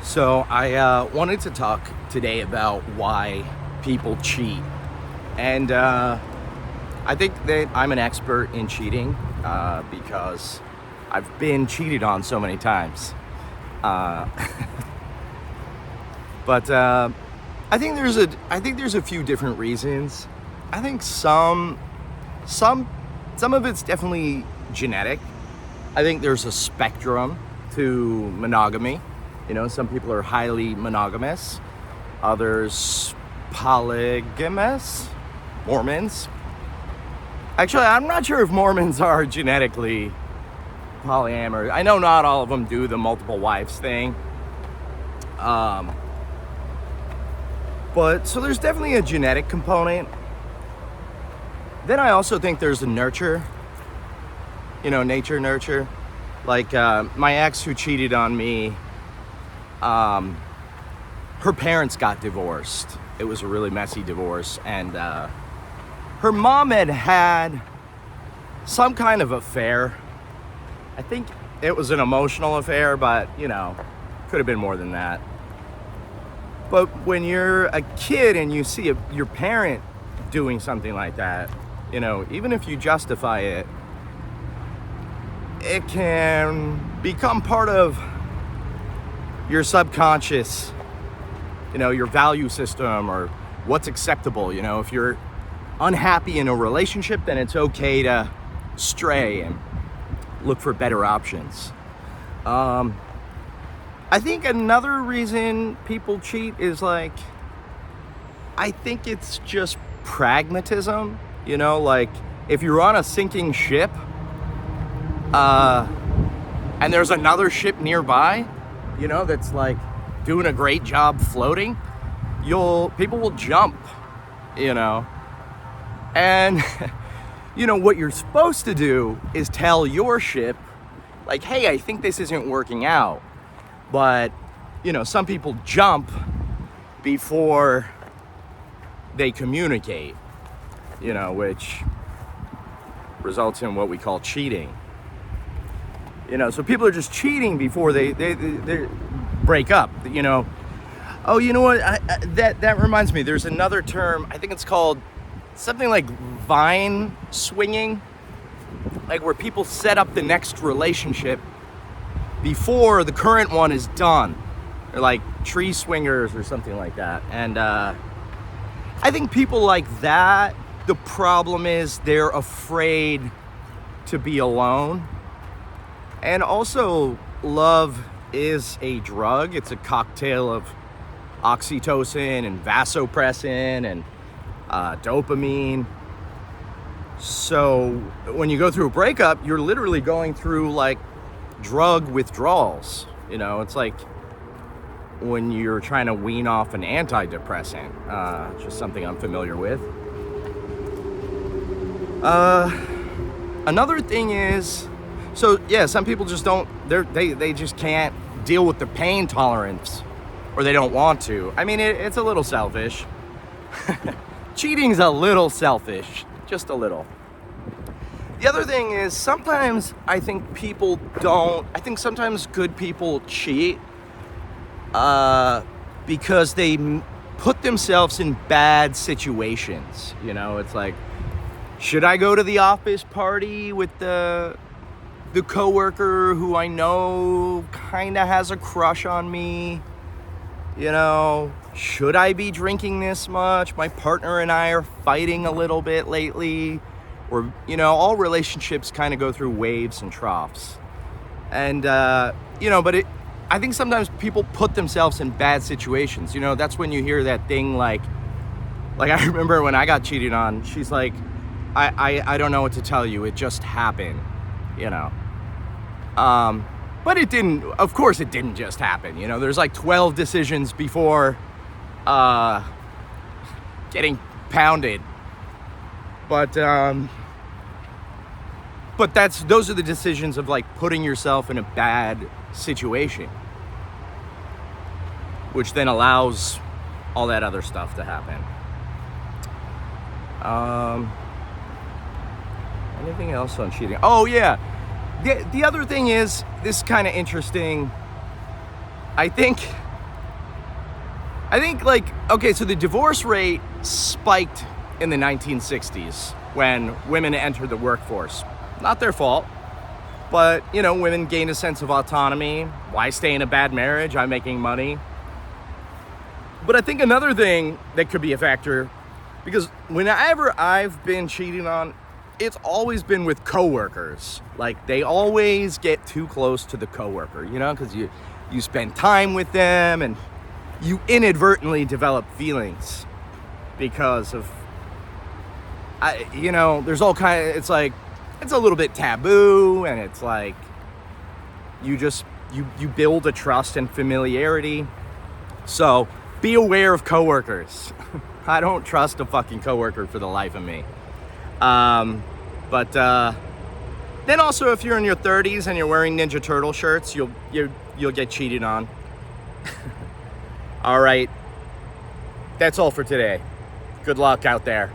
So I wanted to talk today about why people cheat, and I think that I'm an expert in cheating because I've been cheated on so many times. Uh, but I think there's a few different reasons. I think some of it's definitely genetic. I think there's a spectrum to monogamy. You know, some people are highly monogamous, others polygamous. Mormons. Actually, I'm not sure if Mormons are genetically polyamorous. I know not all of them do the multiple wives thing. Um, but so there's definitely a genetic component. Then I also think there's a nurture, nature nurture. Like my ex who cheated on me, um, her parents got divorced. It was a really messy divorce, and her mom had some kind of affair. I think it was an emotional affair, but could have been more than that. But when you're a kid and you see your parent doing something like that, even if you justify it, it can become part of your subconscious, your value system or what's acceptable. If you're unhappy in a relationship, then it's okay to stray and look for better options. I think another reason people cheat is I think it's just pragmatism. Like if you're on a sinking ship, and there's another ship nearby, that's doing a great job floating, people will jump, and what you're supposed to do is tell your ship, hey, I think this isn't working out. But some people jump before they communicate, which results in what we call cheating. So people are just cheating before they break up. Oh, you know what? That reminds me. There's another term. I think it's called something like vine swinging, where people set up the next relationship before the current one is done. They're like tree swingers or something like that. And I think people like that, the problem is they're afraid to be alone. And also, love is a drug. It's a cocktail of oxytocin and vasopressin and dopamine. So when you go through a breakup, you're literally going through drug withdrawals. It's like when you're trying to wean off an antidepressant. Just something I'm familiar with. Another thing is, some people just don't, they just can't deal with the pain tolerance, or they don't want to. I mean, it's a little selfish. Cheating's a little selfish, just a little. The other thing is, sometimes I think sometimes good people cheat because they put themselves in bad situations. It's like, should I go to the office party with the coworker who I know kind of has a crush on me? Should I be drinking this much? My partner and I are fighting a little bit lately. Or, all relationships kind of go through waves and troughs. And, but I think sometimes people put themselves in bad situations. That's when you hear that thing like I remember when I got cheated on, she's like, I don't know what to tell you. It just happened, But it didn't, of course it didn't just happen. There's 12 decisions before getting pounded. But those are the decisions of putting yourself in a bad situation, which then allows all that other stuff to happen. Anything else on cheating? Oh yeah, the other thing is, this is kind of interesting. I think I think, like, okay, so the divorce rate spiked in the 1960s when women entered the workforce. Not their fault, but, you know, women gained a sense of autonomy. Why stay in a bad marriage? I'm making money. But I think another thing that could be a factor, because whenever I've been cheated on, it's always been with coworkers. Like, they always get too close to the coworker, you know, because you spend time with them and you inadvertently develop feelings because of, you know, there's all kind of, it's like, it's a little bit taboo, and it's like, you build a trust and familiarity. So be aware of coworkers. I don't trust a fucking coworker for the life of me. But then also, if you're in your 30s and you're wearing Ninja Turtle shirts, you'll get cheated on. All right, that's all for today. Good luck out there.